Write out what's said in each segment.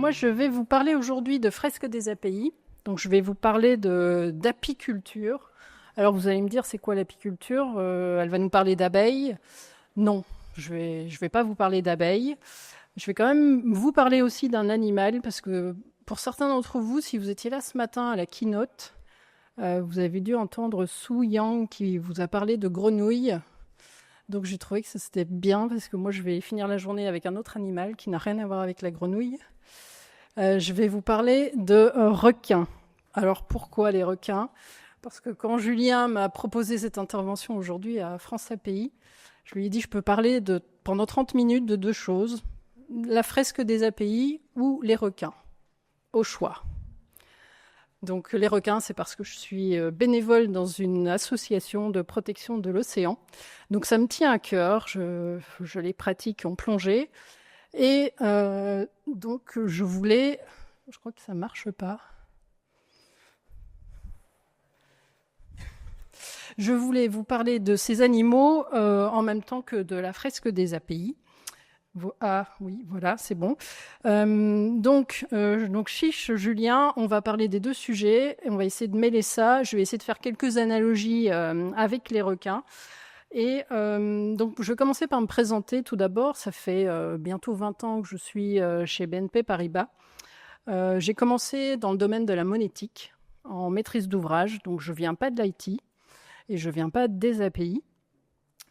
moi, je vais vous parler aujourd'hui de fresques des API. Donc, je vais vous parler d'apiculture. Alors, vous allez me dire, c'est quoi l'apiculture? Elle va nous parler d'abeilles. Non, je vais pas vous parler d'abeilles. Je vais quand même vous parler aussi d'un animal, parce que pour certains d'entre vous, si vous étiez là ce matin à la keynote, vous avez dû entendre Su Yang qui vous a parlé de grenouilles. Donc j'ai trouvé que c'était bien, parce que moi je vais finir la journée avec un autre animal qui n'a rien à voir avec la grenouille. Je vais vous parler de requins. Alors pourquoi les requins? Parce que quand Julien m'a proposé cette intervention aujourd'hui à France API, je lui ai dit je peux parler pendant 30 minutes de deux choses, la fresque des API ou les requins, au choix. Donc les requins, c'est parce que je suis bénévole dans une association de protection de l'océan. Donc ça me tient à cœur, je les pratique en plongée. Et donc je crois que ça marche pas. Je voulais vous parler de ces animaux en même temps que de la fresque des API. Ah oui, voilà, c'est bon. Donc, Chiche, Julien, on va parler des deux sujets. On va essayer de mêler ça. Je vais essayer de faire quelques analogies avec les requins. Et donc, je vais commencer par me présenter tout d'abord. Ça fait bientôt 20 ans que je suis chez BNP Paribas. J'ai commencé dans le domaine de la monétique, en maîtrise d'ouvrage. Donc, je ne viens pas de l'IT et je ne viens pas des API.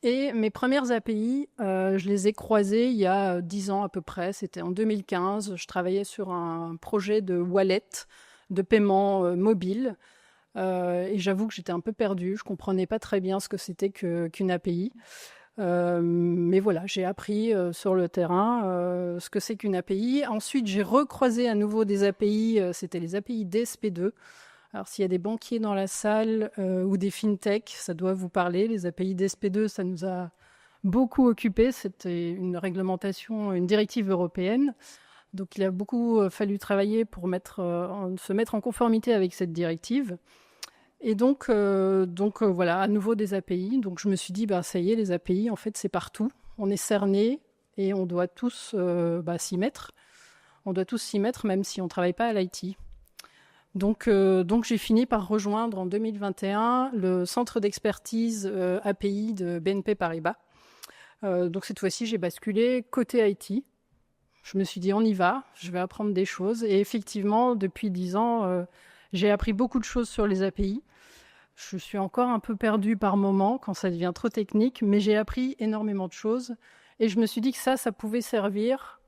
Et mes premières API, je les ai croisées il y a 10 ans à peu près. C'était en 2015. Je travaillais sur un projet de wallet, de paiement mobile. Et j'avoue que j'étais un peu perdue. Je ne comprenais pas très bien ce que c'était qu'une API. Mais voilà, j'ai appris sur le terrain ce que c'est qu'une API. Ensuite, j'ai recroisé à nouveau des API. C'était les API DSP2. Alors, s'il y a des banquiers dans la salle ou des fintechs, ça doit vous parler. Les API DSP2, ça nous a beaucoup occupés. C'était une réglementation, une directive européenne. Donc, il a beaucoup fallu travailler pour se mettre en conformité avec cette directive. Et donc voilà, à nouveau des API. Donc, je me suis dit, ça y est, les API, en fait, c'est partout. On est cernés et on doit tous s'y mettre. On doit tous s'y mettre, même si on ne travaille pas à l'IT. Donc j'ai fini par rejoindre en 2021 le centre d'expertise API de BNP Paribas. Donc cette fois-ci, j'ai basculé côté IT. Je me suis dit, on y va, je vais apprendre des choses. Et effectivement, depuis 10 ans, j'ai appris beaucoup de choses sur les API. Je suis encore un peu perdue par moments quand ça devient trop technique, mais j'ai appris énormément de choses. Et je me suis dit que ça pouvait servir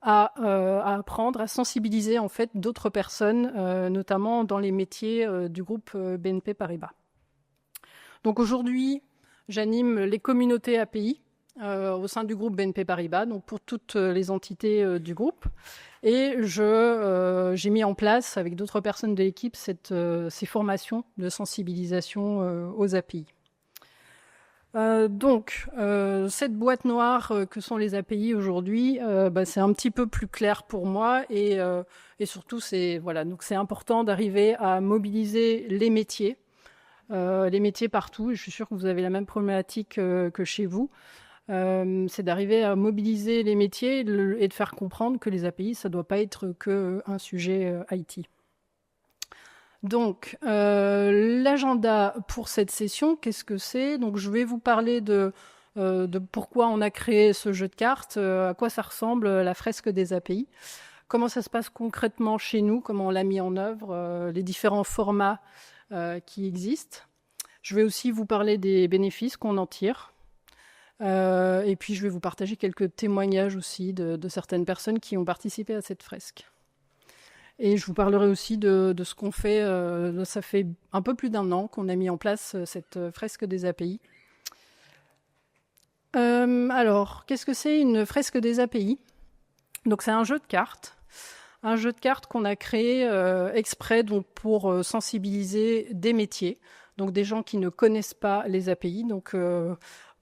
à apprendre, à sensibiliser en fait d'autres personnes, notamment dans les métiers du groupe BNP Paribas. Donc aujourd'hui, j'anime les communautés API au sein du groupe BNP Paribas, donc pour toutes les entités du groupe. Et j'ai mis en place avec d'autres personnes de l'équipe ces formations de sensibilisation aux API. Cette boîte noire que sont les API aujourd'hui, c'est un petit peu plus clair pour moi et surtout donc c'est important d'arriver à mobiliser les métiers partout. Et je suis sûre que vous avez la même problématique que chez vous. C'est d'arriver à mobiliser les métiers et de faire comprendre que les API, ça ne doit pas être qu'un sujet IT. Donc, l'agenda pour cette session, qu'est-ce que c'est? Donc, je vais vous parler de pourquoi on a créé ce jeu de cartes, à quoi ça ressemble la fresque des API, comment ça se passe concrètement chez nous, comment on l'a mis en œuvre, les différents formats qui existent. Je vais aussi vous parler des bénéfices qu'on en tire. Et puis, je vais vous partager quelques témoignages aussi de certaines personnes qui ont participé à cette fresque. Et je vous parlerai aussi de ce qu'on fait. Ça fait un peu plus d'1 an qu'on a mis en place cette fresque des API. Alors, qu'est-ce que c'est une fresque des API? Donc, c'est un jeu de cartes. Un jeu de cartes qu'on a créé exprès donc, pour sensibiliser des métiers, donc des gens qui ne connaissent pas les API. Donc,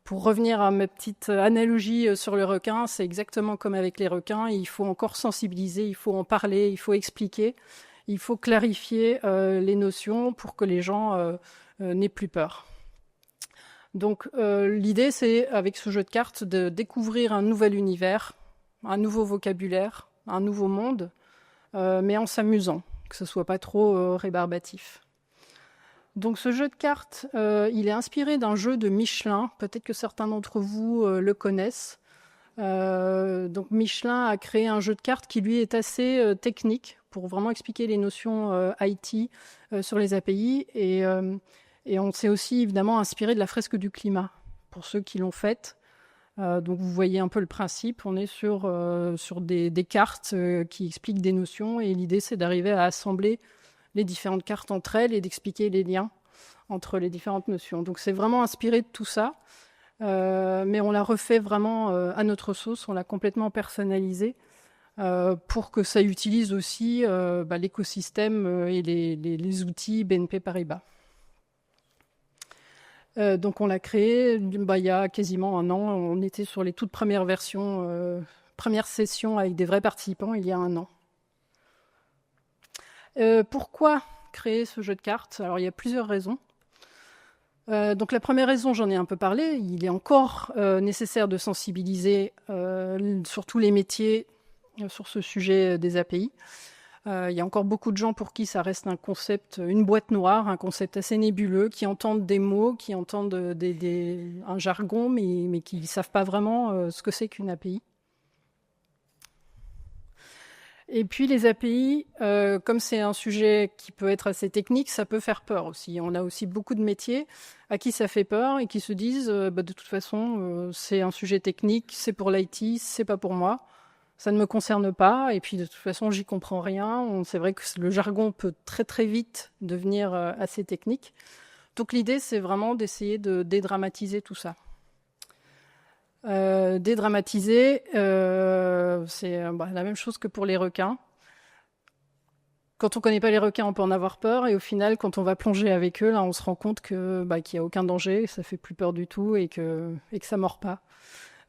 pour revenir à ma petite analogie sur le requin, c'est exactement comme avec les requins. Il faut encore sensibiliser, il faut en parler, il faut expliquer, il faut clarifier les notions pour que les gens n'aient plus peur. Donc l'idée, c'est avec ce jeu de cartes de découvrir un nouvel univers, un nouveau vocabulaire, un nouveau monde, mais en s'amusant, que ce soit pas trop rébarbatif. Donc ce jeu de cartes, il est inspiré d'un jeu de Michelin. Peut-être que certains d'entre vous le connaissent. Donc Michelin a créé un jeu de cartes qui lui est assez technique pour vraiment expliquer les notions IT sur les API. Et on s'est aussi évidemment inspiré de la fresque du climat, pour ceux qui l'ont faite. Donc vous voyez un peu le principe. On est sur des cartes qui expliquent des notions. Et l'idée, c'est d'arriver à assembler les différentes cartes entre elles et d'expliquer les liens entre les différentes notions. Donc c'est vraiment inspiré de tout ça. Mais on l'a refait vraiment à notre sauce, on l'a complètement personnalisé pour que ça utilise aussi l'écosystème et les outils BNP Paribas. Donc on l'a créé il y a quasiment un an, on était sur les toutes premières versions, première session avec des vrais participants il y a un an. Pourquoi créer ce jeu de cartes? Alors il y a plusieurs raisons. Donc la première raison, j'en ai un peu parlé, il est encore nécessaire de sensibiliser sur tous les métiers sur ce sujet des API. Il y a encore beaucoup de gens pour qui ça reste un concept, une boîte noire, un concept assez nébuleux, qui entendent des mots, qui entendent un jargon, mais qui ne savent pas vraiment ce que c'est qu'une API. Et puis les API, comme c'est un sujet qui peut être assez technique, ça peut faire peur aussi. On a aussi beaucoup de métiers à qui ça fait peur et qui se disent de toute façon, c'est un sujet technique, c'est pour l'IT, c'est pas pour moi, ça ne me concerne pas, et puis de toute façon, j'y comprends rien. C'est vrai que le jargon peut très très vite devenir assez technique. Donc l'idée, c'est vraiment d'essayer de dédramatiser tout ça. Dédramatiser, c'est la même chose que pour les requins. Quand on ne connaît pas les requins, on peut en avoir peur, et au final, quand on va plonger avec eux, là, on se rend compte qu'il n'y a aucun danger, ça fait plus peur du tout, et que ça mord pas.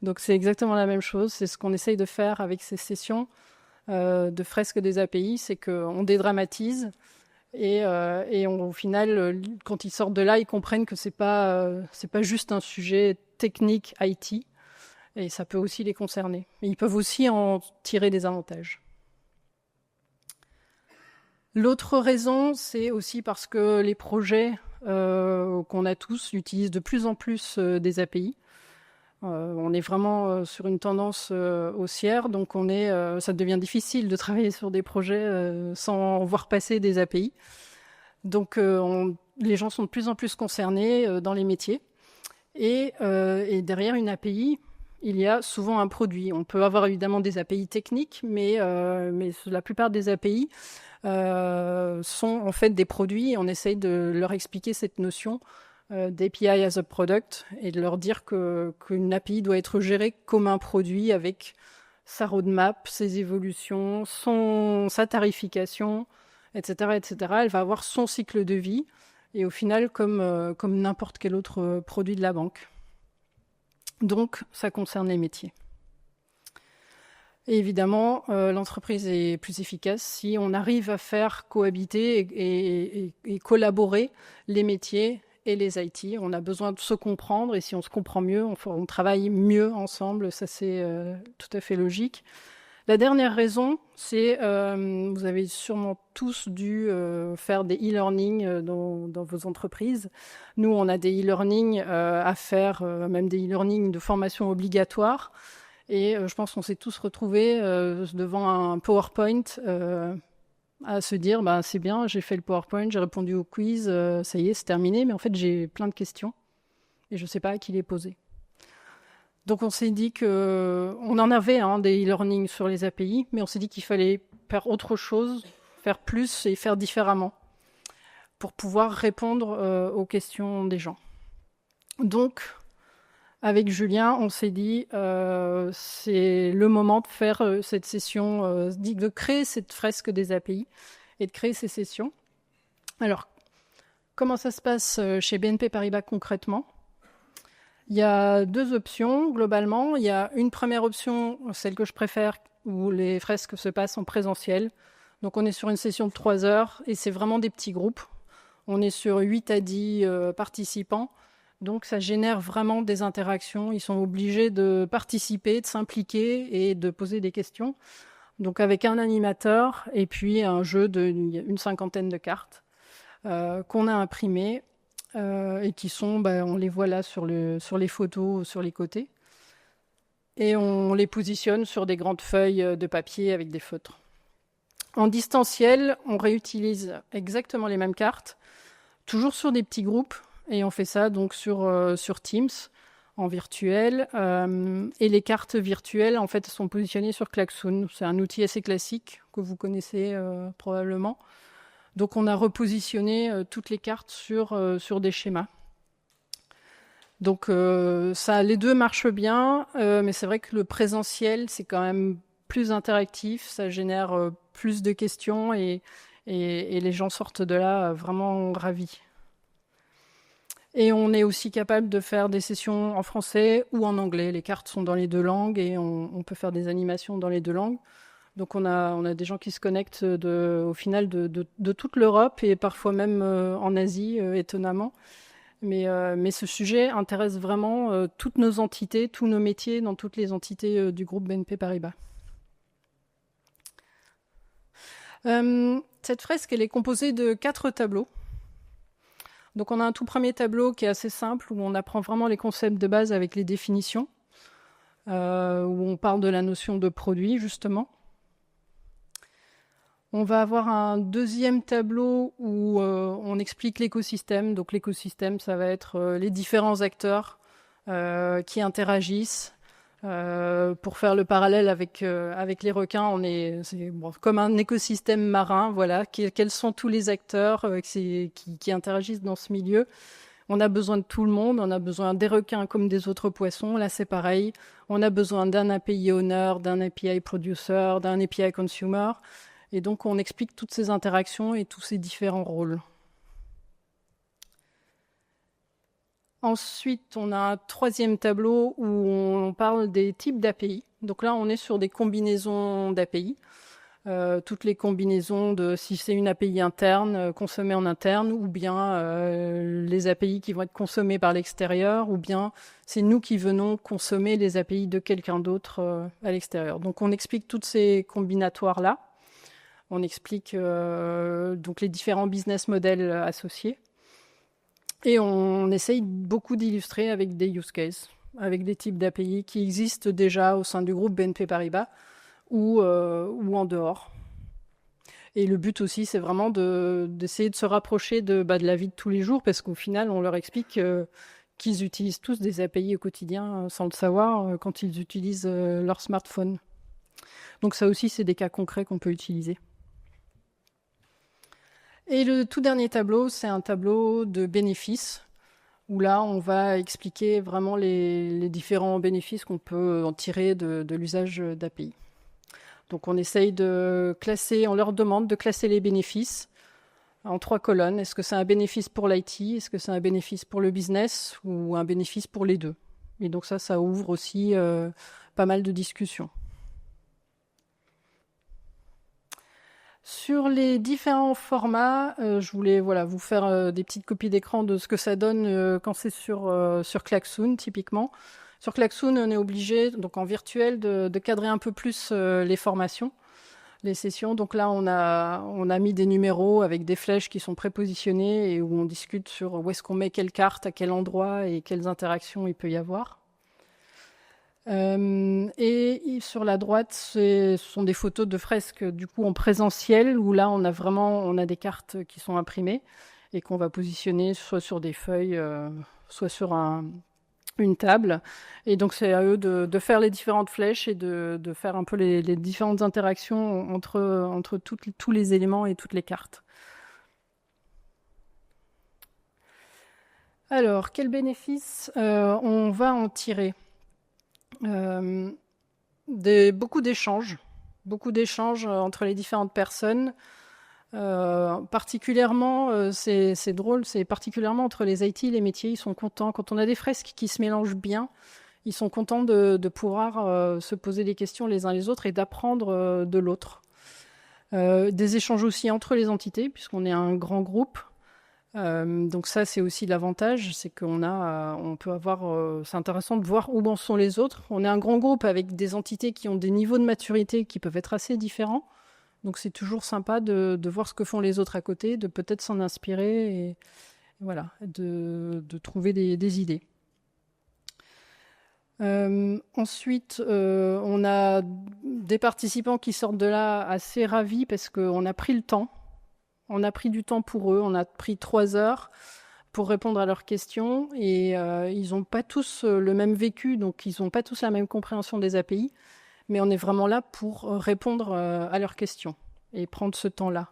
Donc c'est exactement la même chose, c'est ce qu'on essaye de faire avec ces sessions de fresques des API, c'est qu'on dédramatise, et au final, quand ils sortent de là, ils comprennent que c'est pas juste un sujet technique IT, et ça peut aussi les concerner. Et ils peuvent aussi en tirer des avantages. L'autre raison, c'est aussi parce que les projets qu'on a tous utilisent de plus en plus des API. On est vraiment sur une tendance haussière, donc ça devient difficile de travailler sur des projets sans voir passer des API. Donc les gens sont de plus en plus concernés dans les métiers. Et derrière une API, il y a souvent un produit. On peut avoir évidemment des API techniques, mais la plupart des API sont en fait des produits, et on essaye de leur expliquer cette notion d'API as a product et de leur dire qu'une API doit être gérée comme un produit avec sa roadmap, ses évolutions, sa tarification, etc., etc. Elle va avoir son cycle de vie et au final comme n'importe quel autre produit de la banque. Donc, ça concerne les métiers. Et évidemment, l'entreprise est plus efficace si on arrive à faire cohabiter et collaborer les métiers et les IT. On a besoin de se comprendre, et si on se comprend mieux, on travaille mieux ensemble. Ça, c'est tout à fait logique. La dernière raison, c'est vous avez sûrement tous dû faire des e-learning dans vos entreprises. Nous, on a des e-learning à faire, même des e-learning de formation obligatoire. Et je pense qu'on s'est tous retrouvés devant un PowerPoint à se dire c'est bien, j'ai fait le PowerPoint, j'ai répondu au quiz, ça y est, c'est terminé. Mais en fait, j'ai plein de questions et je ne sais pas à qui les poser. Donc on s'est dit qu'on en avait des e-learning sur les API, mais on s'est dit qu'il fallait faire autre chose, faire plus et faire différemment pour pouvoir répondre aux questions des gens. Donc, avec Julien, on s'est dit c'est le moment de faire cette session, de créer cette fresque des API et de créer ces sessions. Alors, comment ça se passe chez BNP Paribas concrètement ? Il y a deux options, globalement. Il y a une première option, celle que je préfère, où les fresques se passent en présentiel. Donc on est sur une session de 3 heures et c'est vraiment des petits groupes. On est sur 8 à 10 participants. Donc ça génère vraiment des interactions. Ils sont obligés de participer, de s'impliquer et de poser des questions. donc avec un animateur et puis un jeu d'une cinquantaine de cartes qu'on a imprimées et qui sont, on les voit là sur les photos, sur les côtés. Et on les positionne sur des grandes feuilles de papier avec des feutres. En distanciel, on réutilise exactement les mêmes cartes, toujours sur des petits groupes, et on fait ça donc sur Teams, en virtuel. Et les cartes virtuelles, en fait, sont positionnées sur Klaxoon. C'est un outil assez classique que vous connaissez probablement. Donc on a repositionné toutes les cartes sur des schémas. Donc les deux marchent bien, mais c'est vrai que le présentiel, c'est quand même plus interactif, ça génère plus de questions et les gens sortent de là vraiment ravis. Et on est aussi capable de faire des sessions en français ou en anglais. Les cartes sont dans les deux langues et on peut faire des animations dans les deux langues. Donc on a des gens qui se connectent au final de toute l'Europe et parfois même en Asie, étonnamment. Mais ce sujet intéresse vraiment toutes nos entités, tous nos métiers dans toutes les entités du groupe BNP Paribas. Cette fresque, elle est composée de 4 tableaux. Donc on a un tout premier tableau qui est assez simple, où on apprend vraiment les concepts de base avec les définitions, où on parle de la notion de produit, justement. On va avoir un deuxième tableau où on explique l'écosystème. Donc l'écosystème, ça va être les différents acteurs qui interagissent. Pour faire le parallèle avec les requins, c'est comme un écosystème marin. Voilà, quels sont tous les acteurs qui interagissent dans ce milieu. On a besoin de tout le monde. On a besoin des requins comme des autres poissons. Là, c'est pareil. On a besoin d'un API owner, d'un API producer, d'un API consumer. Et donc, on explique toutes ces interactions et tous ces différents rôles. Ensuite, on a un troisième tableau où on parle des types d'API. Donc là, on est sur des combinaisons d'API. Toutes les combinaisons de si c'est une API interne, consommée en interne, ou bien les API qui vont être consommées par l'extérieur, ou bien c'est nous qui venons consommer les API de quelqu'un d'autre à l'extérieur. Donc on explique toutes ces combinatoires-là. On explique donc les différents business models associés. Et on essaye beaucoup d'illustrer avec des use cases, avec des types d'API qui existent déjà au sein du groupe BNP Paribas ou en dehors. Et le but aussi, c'est vraiment d'essayer de se rapprocher de la vie de tous les jours, parce qu'au final, on leur explique qu'ils utilisent tous des API au quotidien sans le savoir quand ils utilisent leur smartphone. Donc ça aussi, c'est des cas concrets qu'on peut utiliser. Et le tout dernier tableau, c'est un tableau de bénéfices, où là, on va expliquer vraiment les différents bénéfices qu'on peut en tirer de l'usage d'API. Donc on essaye de classer, on leur demande de classer les bénéfices en 3 colonnes. Est-ce que c'est un bénéfice pour l'IT? Est-ce que c'est un bénéfice pour le business? Ou un bénéfice pour les deux? Et donc ça ouvre aussi pas mal de discussions. Sur les différents formats, je voulais vous faire des petites copies d'écran de ce que ça donne quand c'est sur Klaxoon, typiquement. Sur Klaxoon, on est obligé, donc en virtuel, de cadrer un peu plus les formations, les sessions. Donc là, on a mis des numéros avec des flèches qui sont prépositionnées et où on discute sur où est-ce qu'on met quelle carte, à quel endroit et quelles interactions il peut y avoir. Et sur la droite, ce sont des photos de fresques du coup en présentiel, où là on a des cartes qui sont imprimées et qu'on va positionner soit sur des feuilles, soit sur une table. Et donc c'est à eux de faire les différentes flèches et de faire un peu les différentes interactions entre tous les éléments et toutes les cartes. Alors, quels bénéfices on va en tirer? Beaucoup d'échanges entre les différentes personnes. Particulièrement, c'est drôle, c'est particulièrement entre les IT et les métiers. Ils sont contents quand on a des fresques qui se mélangent bien. Ils sont contents de pouvoir se poser des questions les uns les autres et d'apprendre de l'autre. Des échanges aussi entre les entités, puisqu'on est un grand groupe. Donc ça, c'est aussi l'avantage, c'est on peut avoir, c'est intéressant de voir où en sont les autres. On est un grand groupe avec des entités qui ont des niveaux de maturité qui peuvent être assez différents. Donc c'est toujours sympa de voir ce que font les autres à côté, de peut-être s'en inspirer et voilà, de trouver des idées. Ensuite, on a des participants qui sortent de là assez ravis parce qu'on a pris le temps. On a pris du temps pour eux. On a pris 3 heures pour répondre à leurs questions. Et ils n'ont pas tous le même vécu, donc ils n'ont pas tous la même compréhension des API. Mais on est vraiment là pour répondre à leurs questions et prendre ce temps-là.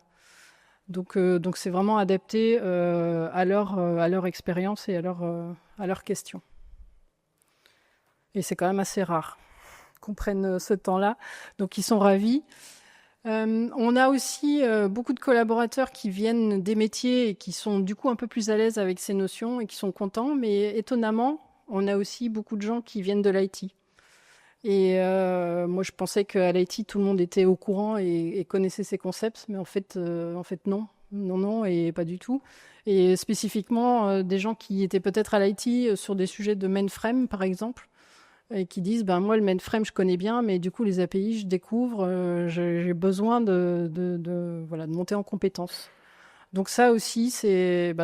Donc c'est vraiment adapté à leur expérience et à leurs questions. Et c'est quand même assez rare qu'on prenne ce temps-là. Donc ils sont ravis. On a aussi beaucoup de collaborateurs qui viennent des métiers et qui sont du coup un peu plus à l'aise avec ces notions et qui sont contents. Mais étonnamment, on a aussi beaucoup de gens qui viennent de l'IT. Et moi, je pensais qu'à l'IT, tout le monde était au courant et connaissait ces concepts. Mais en fait non. Non, et pas du tout. Et spécifiquement, des gens qui étaient peut-être à l'IT sur des sujets de mainframe, par exemple, et qui disent moi le mainframe je connais bien, mais du coup les API je découvre, j'ai besoin de monter en compétences. Donc ça aussi c'était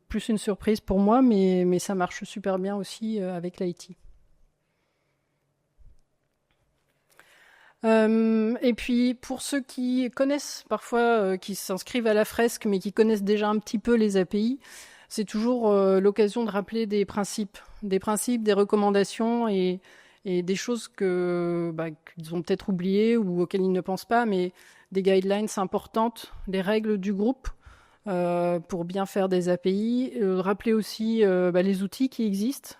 plus une surprise pour moi, mais ça marche super bien aussi avec l'IT. Et puis pour ceux qui connaissent parfois, qui s'inscrivent à la fresque mais qui connaissent déjà un petit peu les API, c'est toujours l'occasion de rappeler des principes, des recommandations et des choses qu'ils ont peut-être oubliées ou auxquelles ils ne pensent pas, mais des guidelines importantes, des règles du groupe pour bien faire des API. Rappeler aussi les outils qui existent.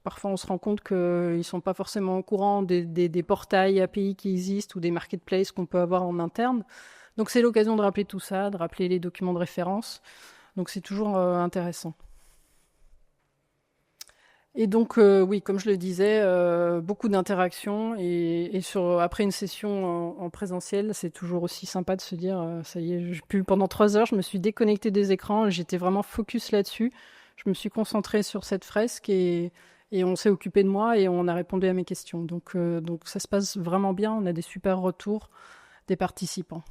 Parfois, on se rend compte qu'ils ne sont pas forcément au courant des portails API qui existent ou des marketplaces qu'on peut avoir en interne. Donc, c'est l'occasion de rappeler tout ça, de rappeler les documents de référence. Donc c'est toujours intéressant. Et donc oui, comme je le disais, beaucoup d'interactions et après une session en présentiel, c'est toujours aussi sympa de se dire ça y est, pendant 3 heures, je me suis déconnectée des écrans, j'étais vraiment focus là-dessus. Je me suis concentrée sur cette fresque et on s'est occupé de moi et on a répondu à mes questions. Donc ça se passe vraiment bien, on a des super retours des participants.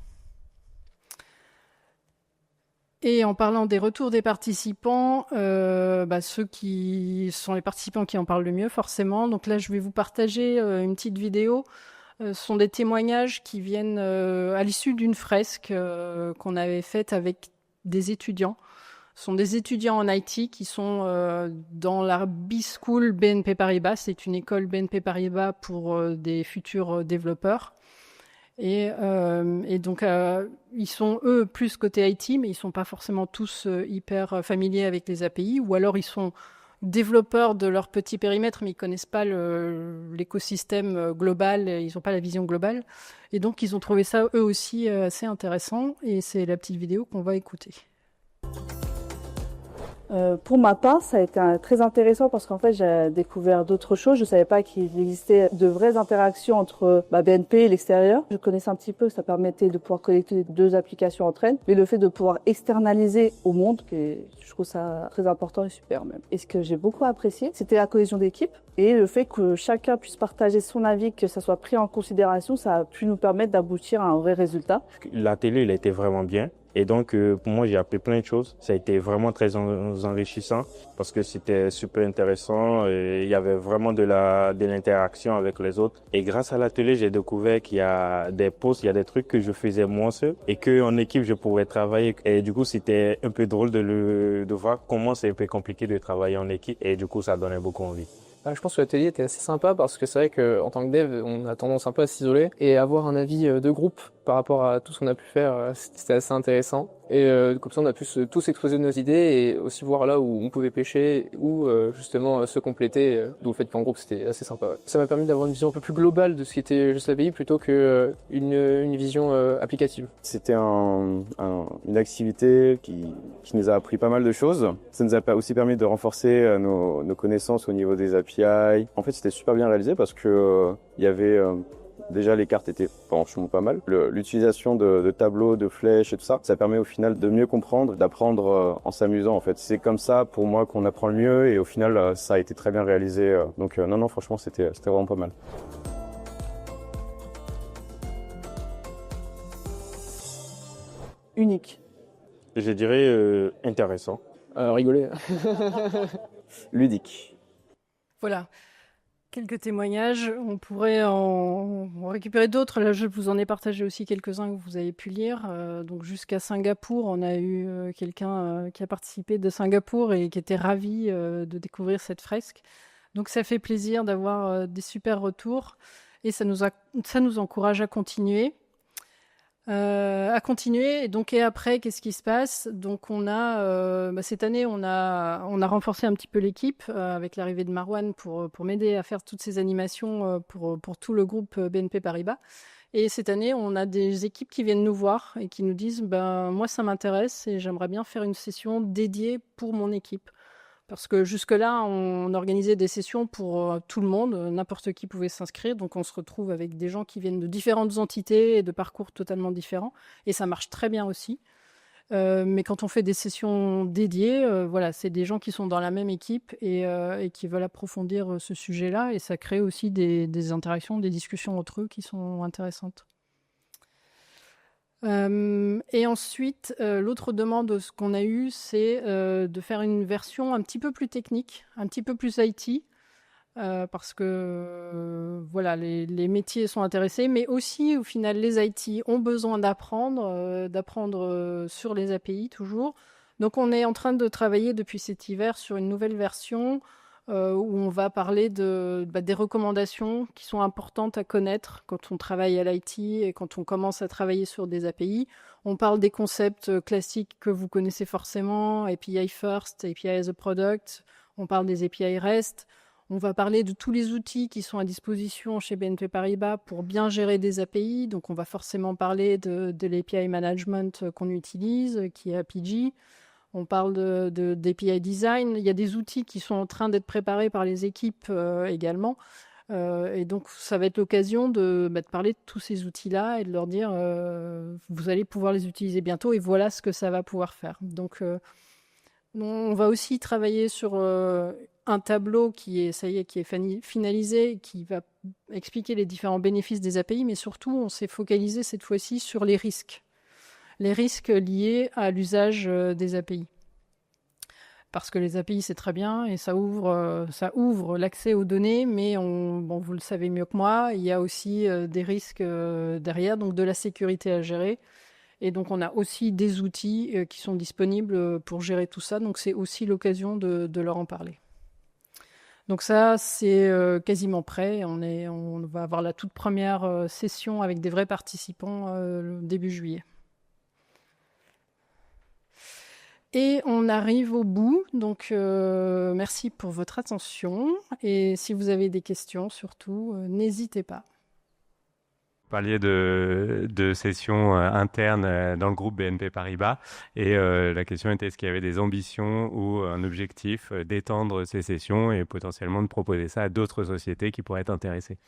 Et en parlant des retours des participants, ceux qui sont les participants qui en parlent le mieux, forcément. Donc là, je vais vous partager une petite vidéo. Ce sont des témoignages qui viennent à l'issue d'une fresque qu'on avait faite avec des étudiants. Ce sont des étudiants en IT qui sont dans la B-School BNP Paribas. C'est une école BNP Paribas pour des futurs développeurs. Et donc, ils sont, eux, plus côté IT, mais ils ne sont pas forcément tous hyper familiers avec les API, ou alors ils sont développeurs de leur petit périmètre, mais ils ne connaissent pas l'écosystème global, ils n'ont pas la vision globale. Et donc, ils ont trouvé ça, eux aussi, assez intéressant, et c'est la petite vidéo qu'on va écouter. Pour ma part, ça a été très intéressant parce qu'en fait, j'ai découvert d'autres choses. Je savais pas qu'il existait de vraies interactions entre BNP et l'extérieur. Je connaissais un petit peu, ça permettait de pouvoir connecter 2 applications entre elles, mais le fait de pouvoir externaliser au monde, je trouve ça très important et super même. Et ce que j'ai beaucoup apprécié, c'était la cohésion d'équipe et le fait que chacun puisse partager son avis, que ça soit pris en considération, ça a pu nous permettre d'aboutir à un vrai résultat. L'atelier, il a été vraiment bien. Et donc, pour moi, j'ai appris plein de choses. Ça a été vraiment très enrichissant parce que c'était super intéressant et il y avait vraiment de l'interaction avec les autres. Et grâce à l'atelier, j'ai découvert qu'il y a des postes, il y a des trucs que je faisais moi seul et qu'en équipe, je pouvais travailler. Et du coup, c'était un peu drôle de voir comment c'est un peu compliqué de travailler en équipe. Et du coup, ça donnait beaucoup envie. Je pense que l'atelier était assez sympa parce que c'est vrai qu'en tant que dev, on a tendance un peu à s'isoler et avoir un avis de groupe par rapport à tout ce qu'on a pu faire, c'était assez intéressant. Et comme ça, on a pu tous exposer nos idées et aussi voir là où on pouvait pêcher ou justement se compléter. D'où le fait qu'en groupe, c'était assez sympa. Ouais. Ça m'a permis d'avoir une vision un peu plus globale de ce qui était juste l'API plutôt que une vision applicative. C'était une activité qui nous a appris pas mal de choses. Ça nous a aussi permis de renforcer nos connaissances au niveau des API. En fait, c'était super bien réalisé parce que il y avait Déjà, les cartes étaient franchement pas mal. L'utilisation de tableaux, de flèches et tout ça, ça permet au final de mieux comprendre, d'apprendre en s'amusant en fait. C'est comme ça pour moi qu'on apprend le mieux et au final, ça a été très bien réalisé. Donc non, franchement, c'était vraiment pas mal. Unique. Je dirais intéressant. Rigoler. Ludique. Voilà. Quelques témoignages. On pourrait en récupérer d'autres. Là, je vous en ai partagé aussi quelques-uns que vous avez pu lire. Donc, jusqu'à Singapour, on a eu quelqu'un qui a participé de Singapour et qui était ravi de découvrir cette fresque. Donc, ça fait plaisir d'avoir des super retours et ça nous encourage à continuer. Et après, qu'est-ce qui se passe? Donc, on a cette année, on a renforcé un petit peu l'équipe avec l'arrivée de Marwan pour m'aider à faire toutes ces animations pour tout le groupe BNP Paribas. Et cette année, on a des équipes qui viennent nous voir et qui nous disent, moi, ça m'intéresse et j'aimerais bien faire une session dédiée pour mon équipe. Parce que jusque-là, on organisait des sessions pour tout le monde, n'importe qui pouvait s'inscrire. Donc, on se retrouve avec des gens qui viennent de différentes entités et de parcours totalement différents. Et ça marche très bien aussi. Mais quand on fait des sessions dédiées, c'est des gens qui sont dans la même équipe et qui veulent approfondir ce sujet-là. Et ça crée aussi des interactions, des discussions entre eux qui sont intéressantes. Et ensuite, l'autre demande qu'on a eue, c'est de faire une version un petit peu plus technique, un petit peu plus IT, parce que les métiers sont intéressés, mais aussi au final les IT ont besoin d'apprendre sur les API toujours. Donc on est en train de travailler depuis cet hiver sur une nouvelle version où on va parler des recommandations qui sont importantes à connaître quand on travaille à l'IT et quand on commence à travailler sur des API. On parle des concepts classiques que vous connaissez forcément, API First, API as a Product. On parle des API REST. On va parler de tous les outils qui sont à disposition chez BNP Paribas pour bien gérer des API. Donc, on va forcément parler de l'API Management qu'on utilise, qui est APG. On parle d'API Design. Il y a des outils qui sont en train d'être préparés par les équipes également. Et donc, ça va être l'occasion de parler de tous ces outils-là et de leur dire vous allez pouvoir les utiliser bientôt et voilà ce que ça va pouvoir faire. Donc, on va aussi travailler sur un tableau qui est finalisé, qui va expliquer les différents bénéfices des API, mais surtout, on s'est focalisé cette fois-ci sur les risques liés à l'usage des API. Parce que les API, c'est très bien et ça ouvre l'accès aux données, mais vous le savez mieux que moi, il y a aussi des risques derrière, donc de la sécurité à gérer. Et donc, on a aussi des outils qui sont disponibles pour gérer tout ça. Donc, c'est aussi l'occasion de leur en parler. Donc ça, c'est quasiment prêt. On va avoir la toute première session avec des vrais participants début juillet. Et on arrive au bout. Donc, merci pour votre attention. Et si vous avez des questions, surtout, n'hésitez pas. Vous parliez de sessions internes dans le groupe BNP Paribas et la question était est-ce qu'il y avait des ambitions ou un objectif d'étendre ces sessions et potentiellement de proposer ça à d'autres sociétés qui pourraient être intéressées?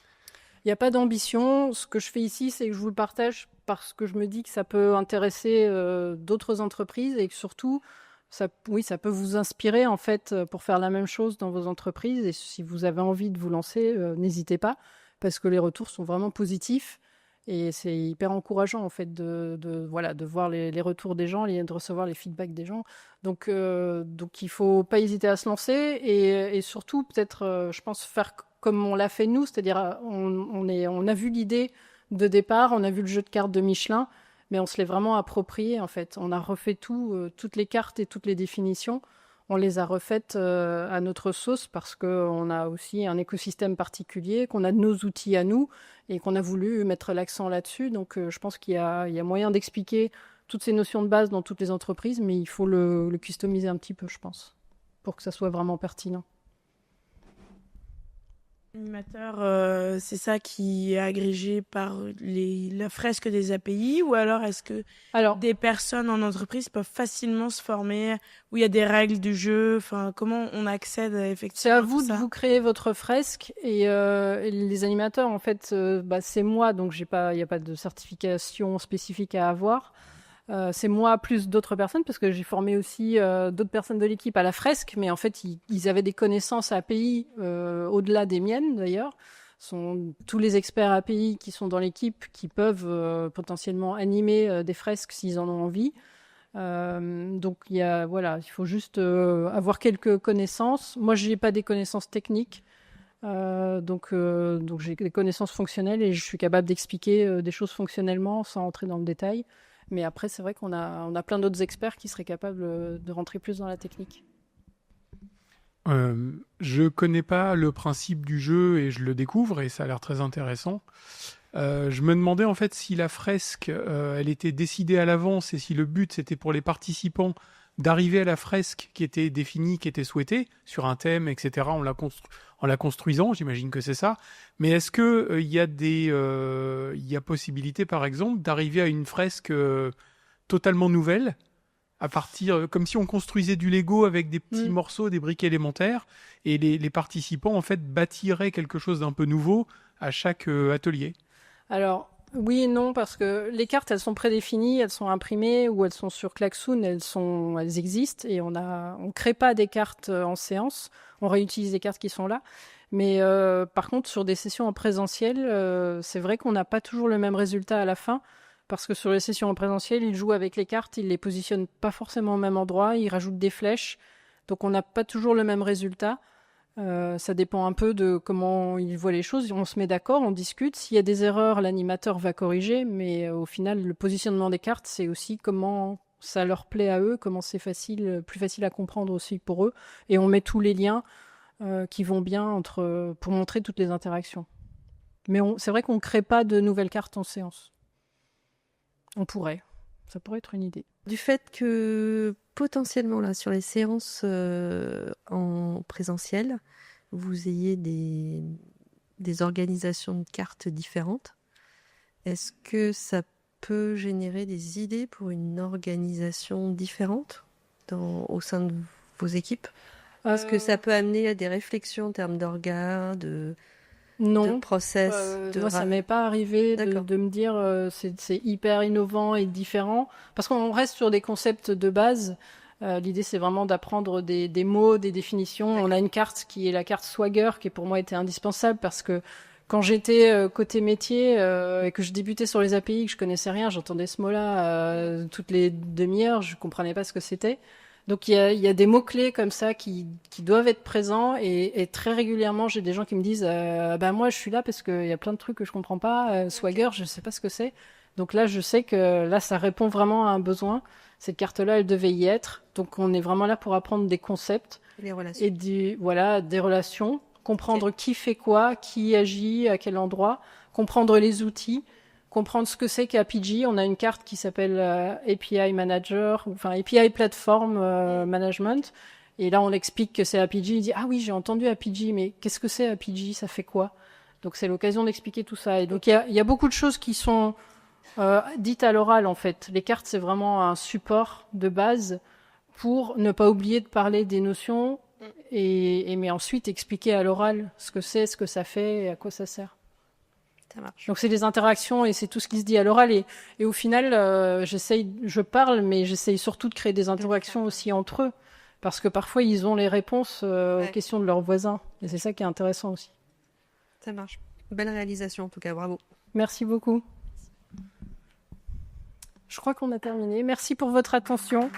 Il n'y a pas d'ambition. Ce que je fais ici, c'est que je vous le partage parce que je me dis que ça peut intéresser d'autres entreprises et que surtout, ça peut vous inspirer en fait pour faire la même chose dans vos entreprises. Et si vous avez envie de vous lancer, n'hésitez pas parce que les retours sont vraiment positifs. Et c'est hyper encourageant en fait de voir les retours des gens, de recevoir les feedbacks des gens. Donc il faut pas hésiter à se lancer et surtout peut-être, je pense, faire comme on l'a fait nous, c'est-à-dire on a vu l'idée de départ, on a vu le jeu de cartes de Michelin, mais on se l'est vraiment approprié en fait. On a refait toutes les cartes et toutes les définitions. On les a refaites à notre sauce parce qu'on a aussi un écosystème particulier, qu'on a nos outils à nous et qu'on a voulu mettre l'accent là-dessus. Donc, je pense qu'il y a moyen d'expliquer toutes ces notions de base dans toutes les entreprises, mais il faut le customiser un petit peu, je pense, pour que ça soit vraiment pertinent. Animateur, c'est ça qui est agrégé par la fresque des API, ou alors est-ce que des personnes en entreprise peuvent facilement se former, où il y a des règles du jeu, enfin comment on accède effectivement C'est à vous de vous créer votre fresque et les animateurs en fait c'est moi, donc il y a pas de certification spécifique à avoir. C'est moi plus d'autres personnes, parce que j'ai formé aussi d'autres personnes de l'équipe à la fresque, mais en fait, ils avaient des connaissances API au-delà des miennes, d'ailleurs. Sont tous les experts API qui sont dans l'équipe qui peuvent potentiellement animer des fresques s'ils en ont envie. Donc, il faut juste avoir quelques connaissances. Moi, je n'ai pas des connaissances techniques. Donc j'ai des connaissances fonctionnelles et je suis capable d'expliquer des choses fonctionnellement sans entrer dans le détail. Mais après, c'est vrai qu'on a plein d'autres experts qui seraient capables de rentrer plus dans la technique. Je connais pas le principe du jeu et je le découvre et ça a l'air très intéressant. Je me demandais en fait si la fresque, elle était décidée à l'avance et si le but c'était pour les participants d'arriver à la fresque qui était définie, qui était souhaitée, sur un thème, etc., en la construisant, j'imagine que c'est ça. Mais est-ce que il y a possibilité, par exemple, d'arriver à une fresque totalement nouvelle, à partir, comme si on construisait du Lego avec des petits morceaux, des briques élémentaires, et les participants, en fait, bâtiraient quelque chose d'un peu nouveau à chaque atelier? Alors, oui et non, parce que les cartes, elles sont prédéfinies, elles sont imprimées ou elles sont sur Klaxoon, elles existent et on crée pas des cartes en séance, on réutilise les cartes qui sont là. Mais par contre, sur des sessions en présentiel, c'est vrai qu'on n'a pas toujours le même résultat à la fin, parce que sur les sessions en présentiel, ils jouent avec les cartes, ils les positionnent pas forcément au même endroit, ils rajoutent des flèches, donc on n'a pas toujours le même résultat. Ça dépend un peu de comment ils voient les choses. On se met d'accord, on discute. S'il y a des erreurs, l'animateur va corriger. Mais au final, le positionnement des cartes, c'est aussi comment ça leur plaît à eux, comment c'est plus facile à comprendre aussi pour eux. Et on met tous les liens qui vont bien pour montrer toutes les interactions. Mais c'est vrai qu'on ne crée pas de nouvelles cartes en séance. On pourrait. Ça pourrait être une idée. Du fait que potentiellement là sur les séances en présentiel, vous ayez des organisations de cartes différentes, est-ce que ça peut générer des idées pour une organisation différente au sein de vos équipes? Est-ce que ça peut amener à des réflexions en termes d'orgas, de process? Moi, ça m'est pas arrivé de me dire c'est hyper innovant et différent, parce qu'on reste sur des concepts de base. L'idée, c'est vraiment d'apprendre des mots, des définitions. On a une carte qui est la carte Swagger, qui pour moi était indispensable, parce que quand j'étais côté métier et que je débutais sur les API, que je connaissais rien, j'entendais ce mot-là toutes les demi-heures, je comprenais pas ce que c'était. Donc il y a des mots-clés comme ça qui doivent être présents et très régulièrement j'ai des gens qui me disent moi je suis là parce qu'il y a plein de trucs que je comprends pas, Swagger je sais pas ce que c'est. Donc là je sais que là ça répond vraiment à un besoin. Cette carte-là elle devait y être. Donc on est vraiment là pour apprendre des concepts les relations. Et des relations, comprendre qui fait quoi, qui agit à quel endroit, comprendre les outils. Comprendre ce que c'est qu'APG. On a une carte qui s'appelle API Manager, enfin API Platform Management. Et là, on explique que c'est APG. Il dit, ah oui, j'ai entendu APG, mais qu'est-ce que c'est APG? Ça fait quoi? Donc, c'est l'occasion d'expliquer tout ça. Et donc, il y a beaucoup de choses qui sont dites à l'oral, en fait. Les cartes, c'est vraiment un support de base pour ne pas oublier de parler des notions mais ensuite expliquer à l'oral ce que c'est, ce que ça fait et à quoi ça sert. Ça marche. Donc c'est des interactions et c'est tout ce qui se dit à l'oral et au final je parle mais j'essaye surtout de créer des interactions aussi entre eux parce que parfois ils ont les réponses aux questions de leurs voisins et c'est ça qui est intéressant aussi. Ça marche. Belle réalisation en tout cas, bravo. Merci beaucoup. Je crois qu'on a terminé. Merci pour votre attention.